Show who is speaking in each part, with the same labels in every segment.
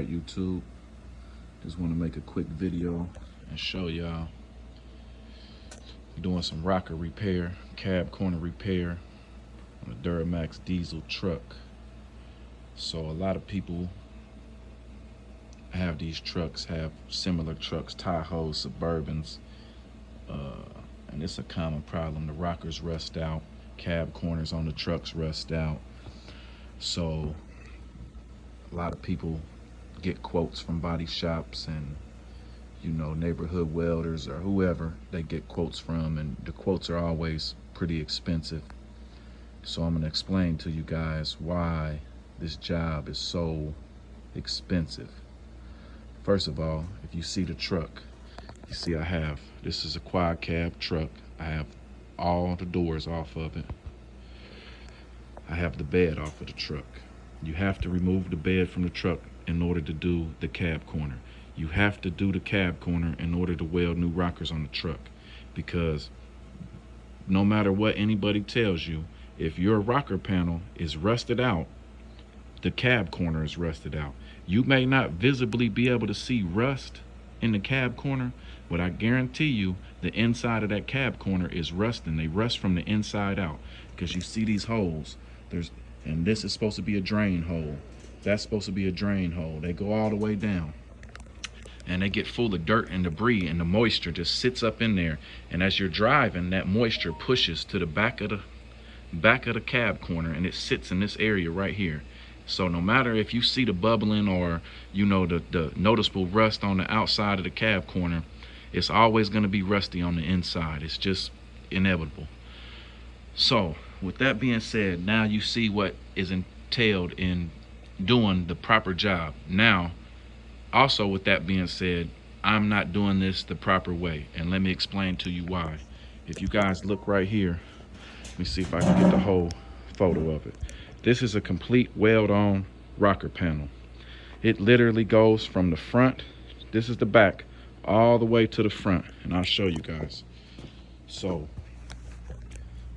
Speaker 1: Alright, YouTube, just want to make a quick video and show y'all doing some rocker repair, cab corner repair on a Duramax diesel truck. So a lot of people have these trucks, have similar trucks, Tahoes, Suburbans, and it's a common problem. The rockers rust out, cab corners on the trucks rust out. So a lot of people get quotes from body shops and, you know, neighborhood welders or whoever they get quotes from, and the quotes are always pretty expensive. So I'm going to explain to you guys why this job is so expensive. First of all, if you see the truck, you see this is a quad cab truck. I have all the doors off of it. I have the bed off of the truck. You have to remove the bed from the truck in order to do the cab corner. You have to do the cab corner in order to weld new rockers on the truck, because no matter what anybody tells you, if your rocker panel is rusted out, the cab corner is rusted out. You may not visibly be able to see rust in the cab corner, but I guarantee you the inside of that cab corner is rusting. They rust from the inside out, because you see these holes. And this is supposed to be a drain hole. That's supposed to be a drain hole. They go all the way down, and they get full of dirt and debris, and the moisture just sits up in there. And as you're driving, that moisture pushes to the back of the cab corner, and it sits in this area right here. So no matter if you see the bubbling or, you know, the noticeable rust on the outside of the cab corner, it's always going to be rusty on the inside. It's just inevitable. So with that being said, now you see what is entailed in doing the proper job. Now, also with that being said, I'm not doing this the proper way, and let me explain to you why. If you guys look right here, let me see if I can get the whole photo of it. This is a complete weld-on rocker panel. It literally goes from the front, this is the back, all the way to the front, and I'll show you guys. So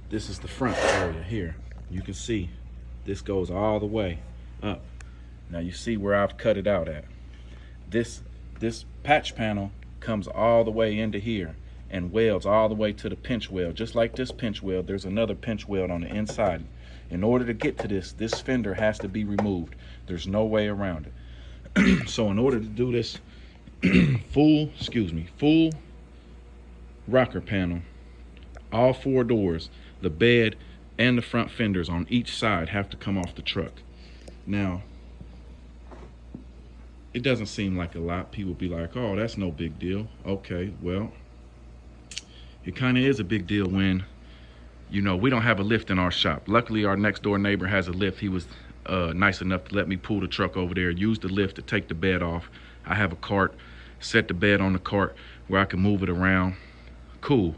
Speaker 1: this is the front area here. You can see this goes all the way up. Now you see where I've cut it out at. This patch panel comes all the way into here and welds all the way to the pinch weld. Just like this pinch weld, there's another pinch weld on the inside. In order to get to this fender has to be removed. There's no way around it. So in order to do this full rocker panel, all four doors, the bed and the front fenders on each side have to come off the truck. Now, it doesn't seem like a lot. People be like, oh, that's no big deal. Okay, well, it kind of is a big deal when, you know, we don't have a lift in our shop. Luckily, our next door neighbor has a lift. He was nice enough to let me pull the truck over there, use the lift to take the bed off. I have a cart, set the bed on the cart where I can move it around. Cool.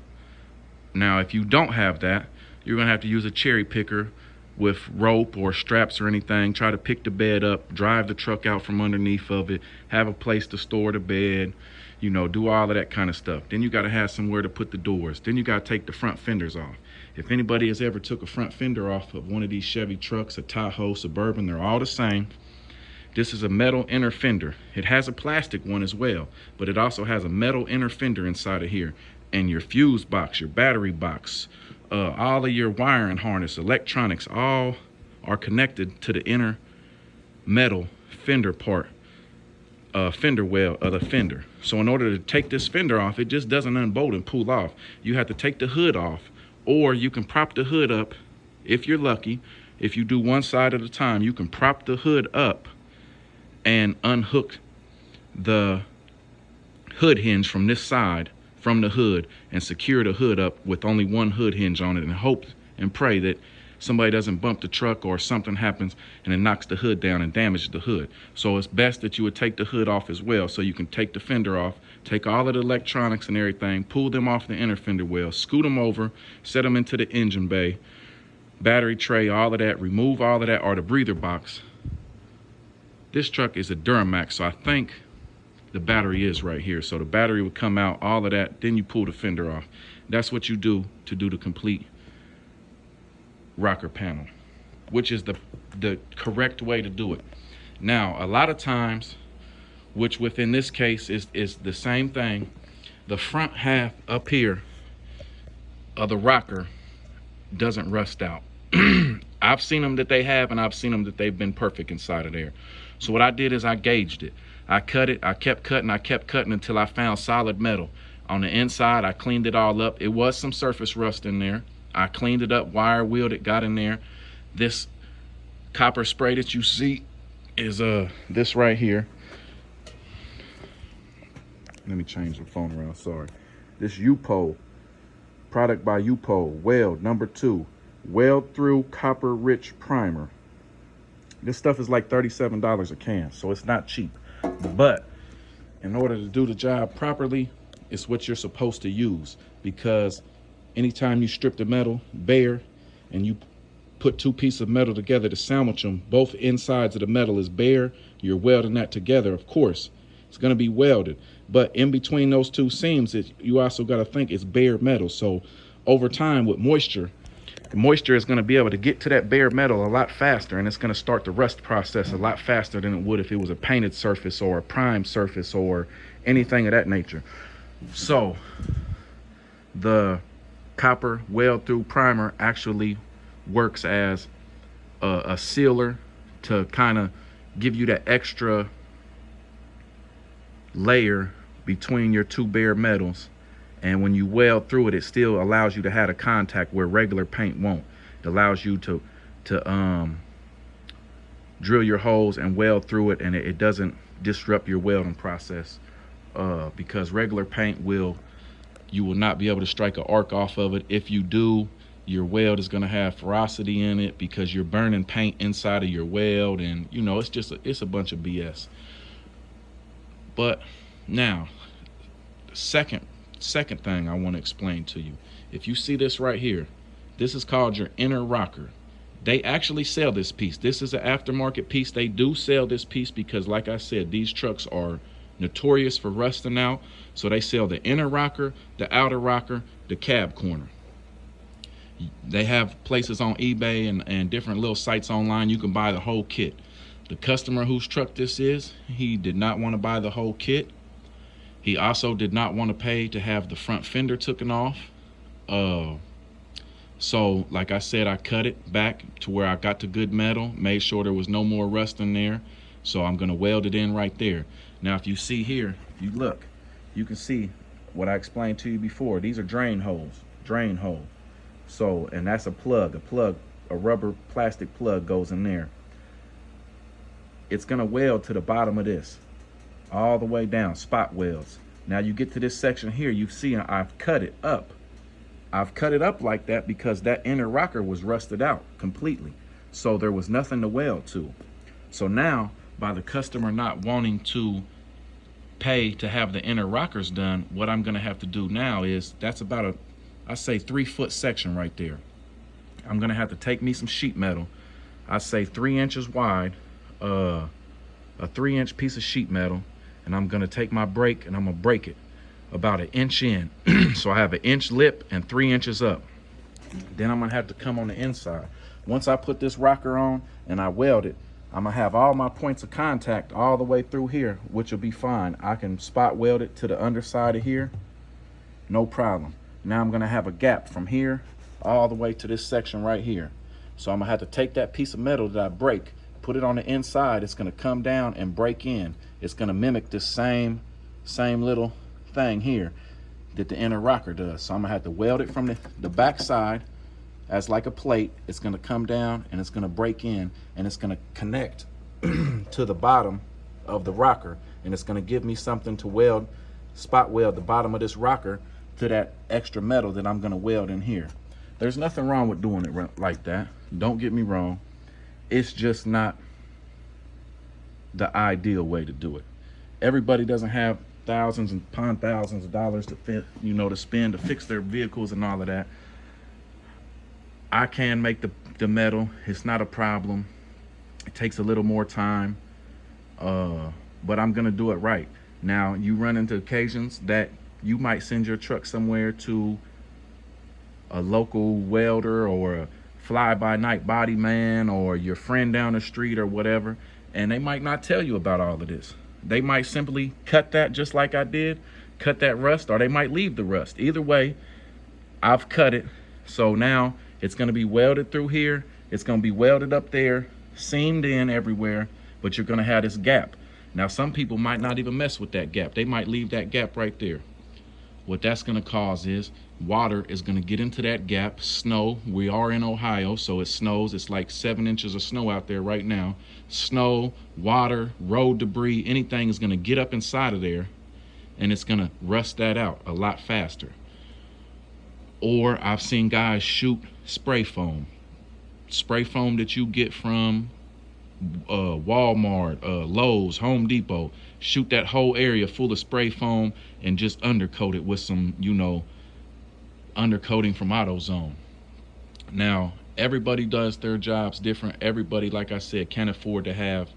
Speaker 1: Now, if you don't have that, you're gonna have to use a cherry picker with rope or straps or anything, try to pick the bed up, drive the truck out from underneath of it, have a place to store the bed, you know, do all of that kind of stuff. Then you gotta have somewhere to put the doors. Then you gotta take the front fenders off. If anybody has ever took a front fender off of one of these Chevy trucks, a Tahoe, Suburban, they're all the same. This is a metal inner fender. It has a plastic one as well, but it also has a metal inner fender inside of here. And your fuse box, your battery box, all of your wiring harness, electronics, all are connected to the inner metal fender part, fender well of the fender. So in order to take this fender off, it just doesn't unbolt and pull off. You have to take the hood off, or you can prop the hood up if you're lucky. If you do one side at a time, you can prop the hood up and unhook the hood hinge from this side from the hood and secure the hood up with only one hood hinge on it, and hope and pray that somebody doesn't bump the truck or something happens and it knocks the hood down and damages the hood. So it's best that you would take the hood off as well, so you can take the fender off, take all of the electronics and everything, pull them off the inner fender well, scoot them over, set them into the engine bay, battery tray, all of that, remove all of that, or the breather box. This truck is a Duramax, so I think the battery is right here. So the battery would come out, all of that, then you pull the fender off. That's what you do to do the complete rocker panel, which is the correct way to do it. Now, a lot of times which within this case is the same thing. The front half up here of the rocker doesn't rust out. I've seen them that they have, and I've seen them that they've been perfect inside of there. So what I did is I gauged it. I cut it, I kept cutting until I found solid metal. On the inside, I cleaned it all up. It was some surface rust in there. I cleaned it up, wire wheeled it, got in there. This copper spray that you see is this right here. Let me change the phone around, sorry. This U-Pole, product by U-Pole, Weld #2, weld through copper rich primer. This stuff is like $37 a can, so it's not cheap. But in order to do the job properly, it's what you're supposed to use, because anytime you strip the metal bare and you put two pieces of metal together to sandwich them, both insides of the metal is bare, you're welding that together. Of course, it's going to be welded, but in between those two seams, you also got to think it's bare metal. So over time with moisture, the moisture is going to be able to get to that bare metal a lot faster, and it's going to start the rust process a lot faster than it would if it was a painted surface or a primed surface or anything of that nature. So the copper weld through primer actually works as a sealer to kind of give you that extra layer between your two bare metals, and when you weld through it, it still allows you to have a contact where regular paint won't. It allows you to drill your holes and weld through it, and it doesn't disrupt your welding process, because regular paint you will not be able to strike an arc off of it. If you do, your weld is going to have ferocity in it because you're burning paint inside of your weld, and you know, it's a bunch of BS. But now, the second thing I want to explain to you, if you see this right here, this is called your inner rocker. They actually sell this piece. This is an aftermarket piece. They do sell this piece because, like I said, these trucks are notorious for rusting out. So they sell the inner rocker, the outer rocker, the cab corner. They have places on eBay and different little sites online. You can buy the whole kit. The customer whose truck this is, he did not want to buy the whole kit. He also did not want to pay to have the front fender taken off. So like I said, I cut it back to where I got the good metal, made sure there was no more rust in there. So I'm going to weld it in right there. Now, if you see here, if you look, you can see what I explained to you before. These are drain holes. So, and that's a plug, a rubber plastic plug goes in there. It's going to weld to the bottom of this, all the way down, spot welds. Now you get to this section here, you see I've cut it up. I've cut it up like that because that inner rocker was rusted out completely. So there was nothing to weld to. So now, by the customer not wanting to pay to have the inner rockers done, what I'm going to have to do now is, that's about I say 3-foot section right there. I'm going to have to take me some sheet metal. I say 3 inches wide, a 3-inch piece of sheet metal, and I'm going to take my brake and I'm going to break it about 1 inch in. So I have 1 inch lip and 3 inches up. Then I'm going to have to come on the inside. Once I put this rocker on and I weld it, I'm going to have all my points of contact all the way through here, which will be fine. I can spot weld it to the underside of here, no problem. Now I'm going to have a gap from here all the way to this section right here. So I'm going to have to take that piece of metal that I break, put it on the inside. It's going to come down and break in. It's going to mimic this same little thing here that the inner rocker does. So I'm going to have to weld it from the back side as like a plate. It's going to come down and it's going to break in, and it's going to connect to the bottom of the rocker, and it's going to give me something to weld, spot weld the bottom of this rocker to that extra metal that I'm going to weld in here. There's nothing wrong with doing it like that. Don't get me wrong. It's just not the ideal way to do it. Everybody doesn't have thousands upon thousands of dollars to to spend to fix their vehicles and all of that. I can make the metal. It's not a problem. It takes a little more time, but I'm going to do it right. Now, you run into occasions that you might send your truck somewhere to a local welder or a fly-by-night body man or your friend down the street or whatever, and they might not tell you about all of this. they might simply cut that just like I did, cut that rust, or they might leave the rust. Either way, I've cut it. So now it's going to be welded through here. It's going to be welded up there, seamed in everywhere, but you're going to have this gap. Now, some people might not even mess with that gap. They might leave that gap right there. What that's going to cause is water is going to get into that gap. Snow, we are in Ohio, so it snows. It's like 7 inches of snow out there right now. Snow, water, road debris, anything is going to get up inside of there, and it's going to rust that out a lot faster. Or I've seen guys shoot spray foam that you get from Walmart, Lowe's, Home Depot. Shoot that whole area full of spray foam and just undercoat it with some, undercoating from AutoZone. Now, everybody does their jobs different. Everybody, like I said, can't afford to have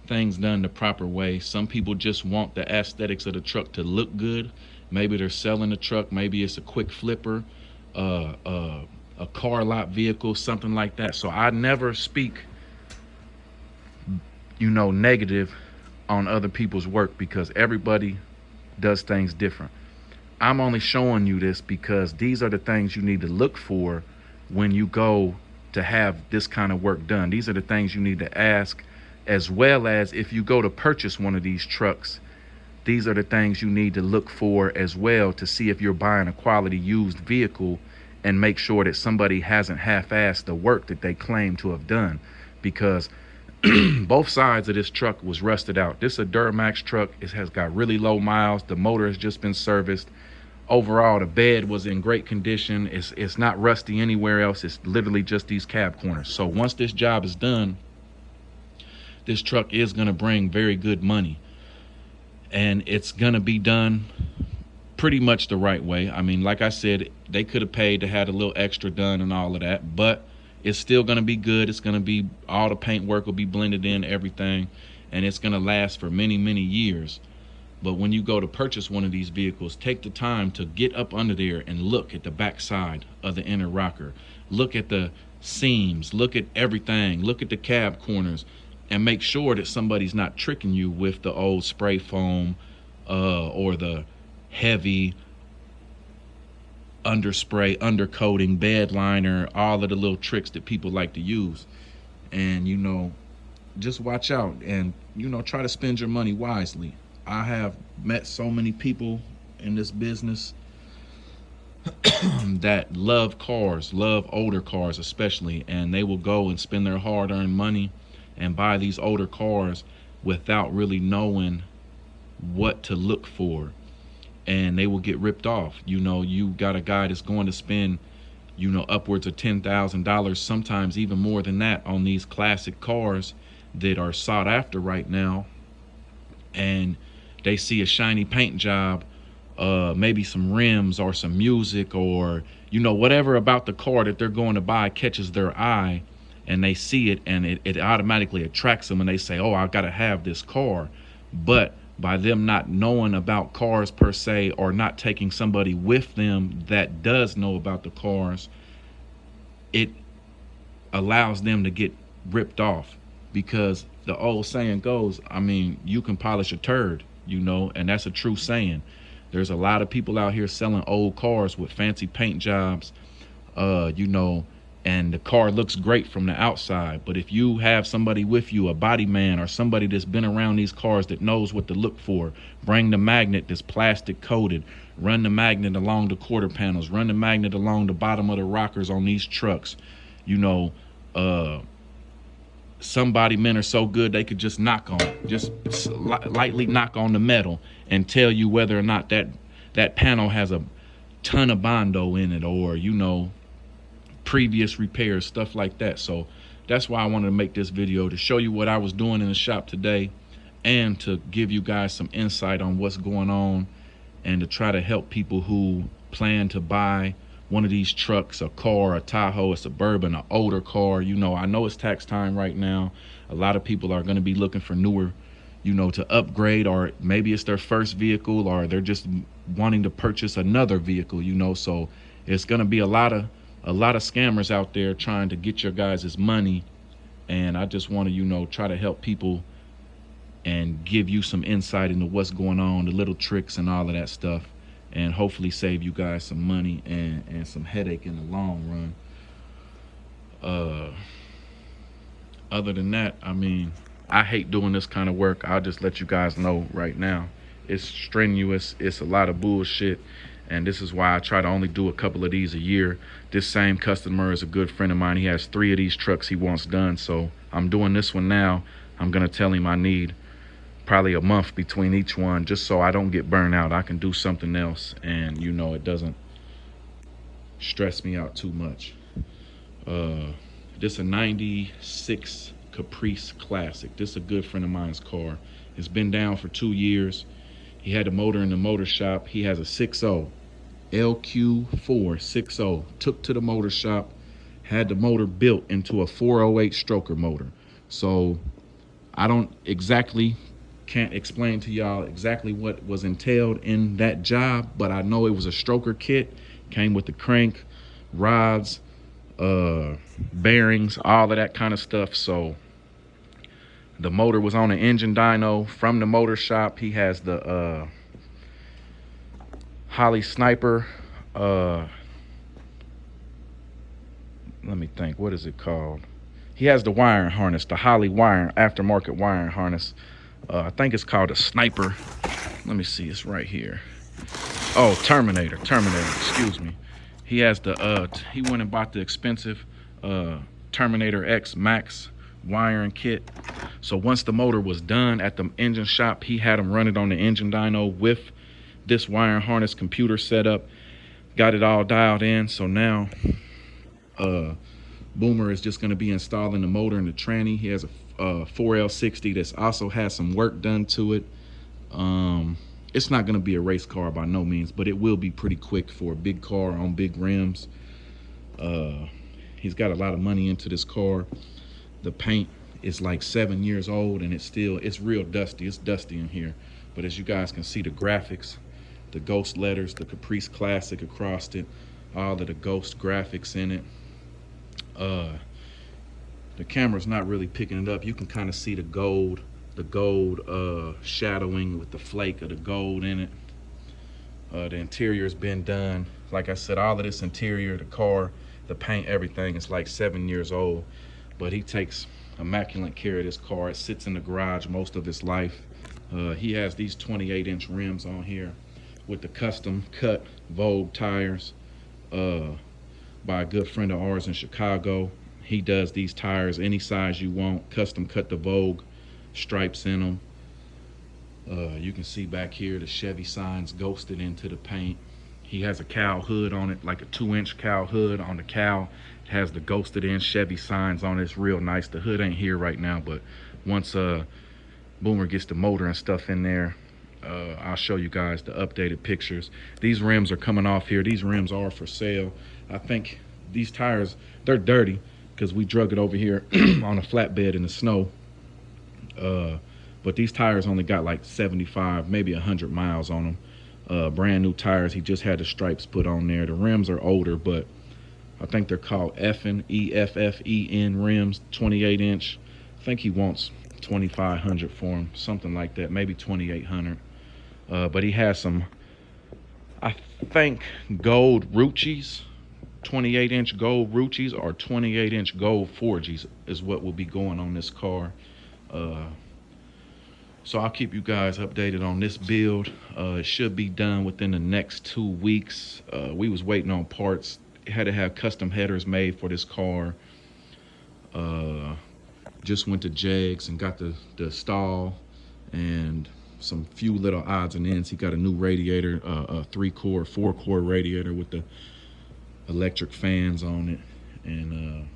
Speaker 1: things done the proper way. Some people just want the aesthetics of the truck to look good. Maybe they're selling the truck. Maybe it's a quick flipper, a car lot vehicle, something like that. So I never speak, negative on other people's work, because everybody does things different. I'm only showing you this because these are the things you need to look for when you go to have this kind of work done. These are the things you need to ask, as well as if you go to purchase one of these trucks, these are the things you need to look for as well, to see if you're buying a quality used vehicle, and make sure that somebody hasn't half-assed the work that they claim to have done. Because both sides of this truck was rusted out. This is a Duramax truck. It has got really low miles. The motor has just been serviced. Overall, the bed was in great condition. It's not rusty anywhere else. It's literally just these cab corners. So once this job is done, this truck is going to bring very good money. And it's going to be done pretty much the right way. I mean, like I said, they could have paid to have a little extra done and all of that, but it's still going to be good. It's going to be, all the paint work will be blended in, everything, and it's going to last for many, many years. But when you go to purchase one of these vehicles, take the time to get up under there and look at the back side of the inner rocker. Look at the seams, look at everything, look at the cab corners, and make sure that somebody's not tricking you with the old spray foam or the heavy underspray, undercoating, bed liner, all of the little tricks that people like to use. And just watch out and try to spend your money wisely. I have met so many people in this business that love cars, love older cars especially, and they will go and spend their hard-earned money and buy these older cars without really knowing what to look for, and they will get ripped off. You got a guy that's going to spend upwards of $10,000, sometimes even more than that, on these classic cars that are sought after right now, and they see a shiny paint job, maybe some rims or some music, or whatever about the car that they're going to buy catches their eye, and they see it and it automatically attracts them, and they say, oh, I gotta have this car. But by them not knowing about cars per se, or not taking somebody with them that does know about the cars, it allows them to get ripped off. Because the old saying goes, I mean, you can polish a turd, and that's a true saying. There's a lot of people out here selling old cars with fancy paint jobs, and the car looks great from the outside. But if you have somebody with you, a body man or somebody that's been around these cars that knows what to look for, bring the magnet that's plastic coated, run the magnet along the quarter panels, run the magnet along the bottom of the rockers on these trucks. Some body men are so good they could just lightly knock on the metal and tell you whether or not that panel has a ton of Bondo in it, or previous repairs, stuff like that. So that's why I wanted to make this video, to show you what I was doing in the shop today, and to give you guys some insight on what's going on, and to try to help people who plan to buy one of these trucks, a car, a Tahoe, a Suburban, an older car. I know it's tax time right now. A lot of people are going to be looking for newer, to upgrade, or maybe it's their first vehicle, or they're just wanting to purchase another vehicle, so it's going to be a lot of scammers out there trying to get your guys' money. And I just want to, try to help people and give you some insight into what's going on, the little tricks and all of that stuff, and hopefully save you guys some money and some headache in the long run. Other than that, I mean, I hate doing this kind of work. I'll just let you guys know right now. It's strenuous, it's a lot of bullshit, and this is why I try to only do a couple of these a year. This same customer is a good friend of mine. He has 3 of these trucks he wants done, so I'm doing this one now. I'm gonna tell him I need probably a month between each one, just so I don't get burned out. I can do something else, and you know, it doesn't stress me out too much. This a 96 Caprice Classic. This is a good friend of mine's car. It's been down for 2 years. He had the motor in the motor shop. He has a 6.0 LQ4 6.0. Took to the motor shop, had the motor built into a 408 stroker motor. So I don't exactly, can't explain to y'all exactly what was entailed in that job, but I know it was a stroker kit. Came with the crank, rods, bearings, all of that kind of stuff. So the motor was on an engine dyno from the motor shop. He has the Holley Sniper, let me think, what is it called? He has the wiring harness, the Holley wiring, aftermarket wiring harness. I think it's called a Sniper. Let me see, it's right here. Oh, Terminator, excuse me. He has the, he went and bought the expensive Terminator X Max wiring kit. So once the motor was done at the engine shop, he had him run it on the engine dyno with this wiring harness computer set up, got it all dialed in. So now Boomer is just going to be installing the motor and the tranny. He has a 4L60 that's also has some work done to it. It's not going to be a race car by no means, but it will be pretty quick for a big car on big rims. He's got a lot of money into this car. The paint is like 7 years old, and it's real dusty. It's dusty in here. But as you guys can see, the graphics, the ghost letters, the Caprice Classic across it, all of the ghost graphics in it. The camera's not really picking it up. You can kind of see the gold shadowing with the flake of the gold in it. The interior's been done. Like I said, all of this interior, the car, the paint, everything is like 7 years old. But he takes immaculate care of this car. It sits in the garage most of his life. He has these 28-inch rims on here with the custom cut Vogue tires by a good friend of ours in Chicago. He does these tires any size you want, custom cut the Vogue stripes in them. You can see back here the Chevy signs ghosted into the paint. He has a cowl hood on it, like a 2-inch cowl hood on the cowl. It has the ghosted in Chevy signs on it. It's real nice. The hood ain't here right now, but once Boomer gets the motor and stuff in there, I'll show you guys the updated pictures. These rims are coming off here. These rims are for sale. I think these tires, they're dirty because we drug it over here on a flatbed in the snow. But these tires only got like 75, maybe 100 miles on them. Brand new tires. He just had the stripes put on there. The rims are older, but I think they're called EFFEN rims, 28-inch. I think he wants 2,500 for them, something like that, maybe 2,800. But he has some, I think, gold Ruchis, 28-inch gold Ruchis, or 28-inch gold Forgies is what will be going on this car. So I'll keep you guys updated on this build. It should be done within the next 2 weeks. We was waiting on parts. Had to have custom headers made for this car. Just went to Jegs and got the stall and some few little odds and ends. He got a new radiator, a 3-core, 4-core radiator with the electric fans on it. And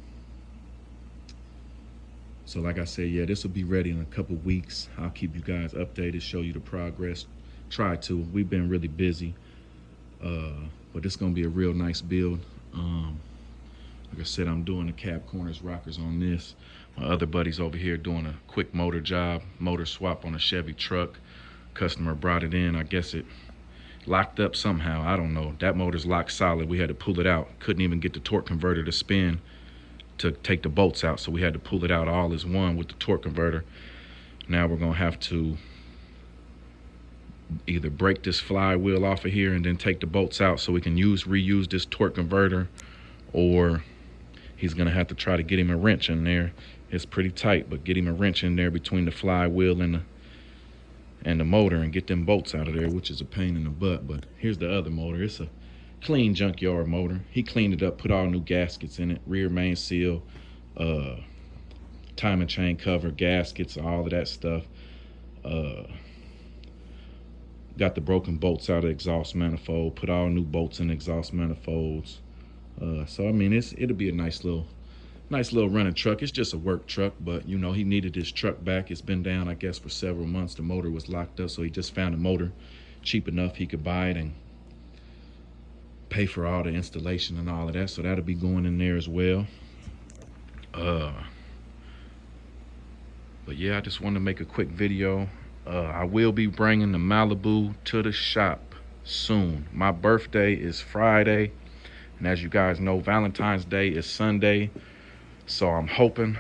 Speaker 1: so like I said, yeah, this will be ready in a couple weeks. I'll keep you guys updated, show you the progress. Try to. We've been really busy. But it's going to be a real nice build. Like I said, I'm doing the cab corners, rockers on this. My other buddy's over here doing a quick motor job, motor swap on a Chevy truck. Customer brought it in. I guess it locked up somehow. I don't know. That motor's locked solid. We had to pull it out. Couldn't even get the torque converter to spin to take the bolts out, so we had to pull it out all as one with the torque converter. Now we're gonna have to either break this flywheel off of here and then take the bolts out so we can reuse this torque converter, or he's gonna have to try to get him a wrench in there. It's pretty tight, but get him a wrench in there between the flywheel and the motor and get them bolts out of there, which is a pain in the butt. But here's the other motor. It's a clean junkyard motor. He cleaned it up, put all new gaskets in it, rear main seal, timing chain cover, gaskets, all of that stuff. Got the broken bolts out of the exhaust manifold, put all new bolts in exhaust manifolds. So I mean, it'll be a nice little running truck. It's just a work truck, but you know, he needed his truck back. It's been down, I guess, for several months. The motor was locked up, so he just found a motor cheap enough he could buy it and pay for all the installation and all of that. So that'll be going in there as well. But yeah, I just wanted to make a quick video. I will be bringing the Malibu to the shop soon. My birthday is Friday, and as you guys know, Valentine's Day is Sunday. So I'm hoping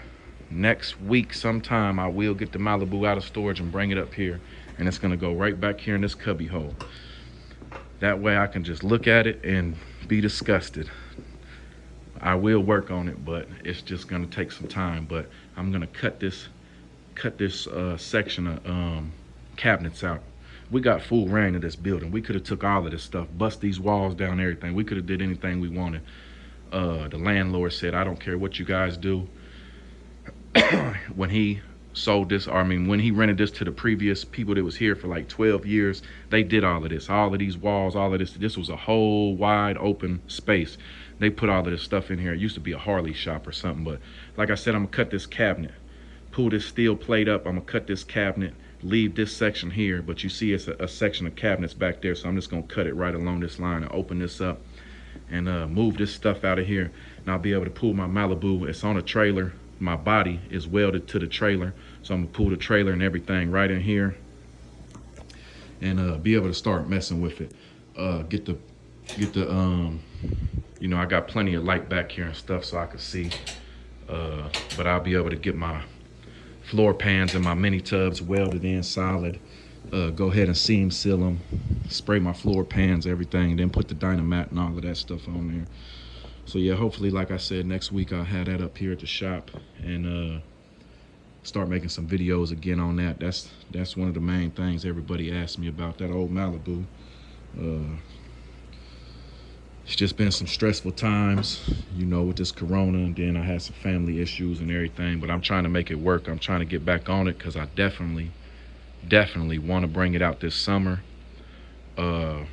Speaker 1: next week sometime I will get the Malibu out of storage and bring it up here, and it's gonna go right back here in this cubby hole. That way I can just look at it and be disgusted. I will work on it, but it's just gonna take some time. But I'm gonna cut this section of cabinets out. We got full reign of this building. We could have took all of this stuff, bust these walls down, everything. We could have did anything we wanted. The landlord said, I don't care what you guys do. When he sold this, or I mean, when he rented this to the previous people that was here for like 12 years, they did all of this, all of these walls, all of this. This was a whole wide open space. They put all of this stuff in here. It used to be a Harley shop or something, but like I said, I'm gonna cut this cabinet, pull this steel plate up. I'm gonna cut this cabinet, leave this section here, but you see it's a section of cabinets back there, so I'm just gonna cut it right along this line and open this up and move this stuff out of here, and I'll be able to pull my Malibu. It's on a trailer. My body is welded to the trailer, so I'm gonna pull the trailer and everything right in here and be able to start messing with it. Get the you know, I got plenty of light back here and stuff so I can see, but I'll be able to get my floor pans and my mini tubs welded in solid. Go ahead and seam seal them, spray my floor pans, everything, then put the Dynamat and all of that stuff on there. So yeah, hopefully, like I said, next week I'll have that up here at the shop and start making some videos again on that. That's one of the main things everybody asks me about, that old Malibu. It's just been some stressful times, you know, with this corona, and then I had some family issues and everything, but I'm trying to make it work. I'm trying to get back on it because I definitely want to bring it out this summer. A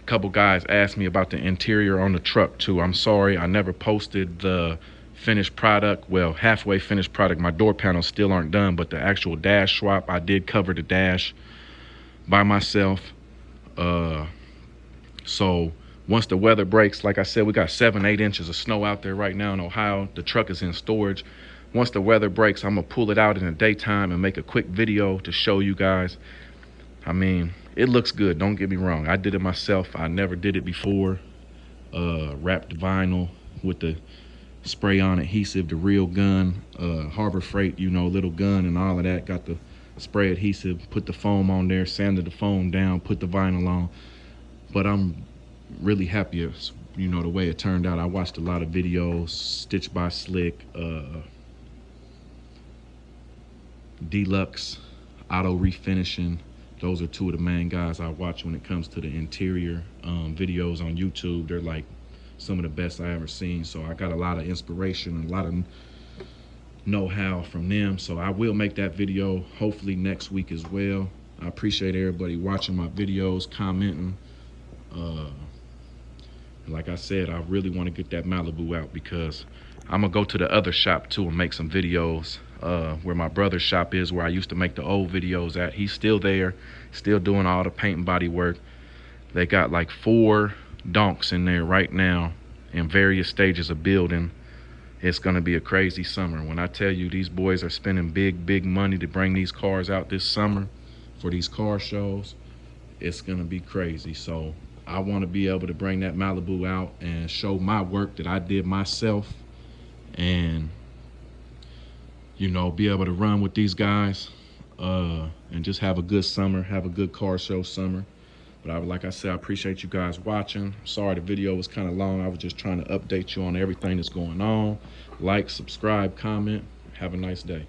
Speaker 1: couple guys asked me about the interior on the truck too. I'm sorry, I never posted the finished product. Well, halfway finished product. My door panels still aren't done, but the actual dash swap, I did cover the dash by myself. So once the weather breaks, like I said, we got 7-8 inches of snow out there right now in Ohio. The truck is in storage. Once the weather breaks, I'm gonna pull it out in the daytime and make a quick video to show you guys. I mean, it looks good, don't get me wrong. I did it myself. I never did it before. Wrapped vinyl with the spray on adhesive, the real gun, Harbor Freight, you know, little gun and all of that. Got the spray adhesive, put the foam on there, sanded the foam down, put the vinyl on. But I'm really happy, you know, the way it turned out. I watched a lot of videos, Stitch by Slick, Deluxe Auto Refinishing. Those are two of the main guys I watch when it comes to the interior videos on YouTube. They're like some of the best I ever seen. So I got a lot of inspiration and a lot of know-how from them. So I will make that video hopefully next week as well. I appreciate everybody watching my videos, commenting. Like I said, I really want to get that Malibu out because I'm gonna go to the other shop too and make some videos where my brother's shop is, where I used to make the old videos at. He's still there, still doing all the paint and body work. They got like 4 donks in there right now in various stages of building. It's gonna be a crazy summer. When I tell you these boys are spending big money to bring these cars out this summer for these car shows, it's gonna be crazy. So I want to be able to bring that Malibu out and show my work that I did myself, and you know, be able to run with these guys. and just have a good summer, have a good car show summer. But like I said, I appreciate you guys watching. Sorry the video was kind of long. I was just trying to update you on everything that's going on. Like, subscribe, comment. Have a nice day.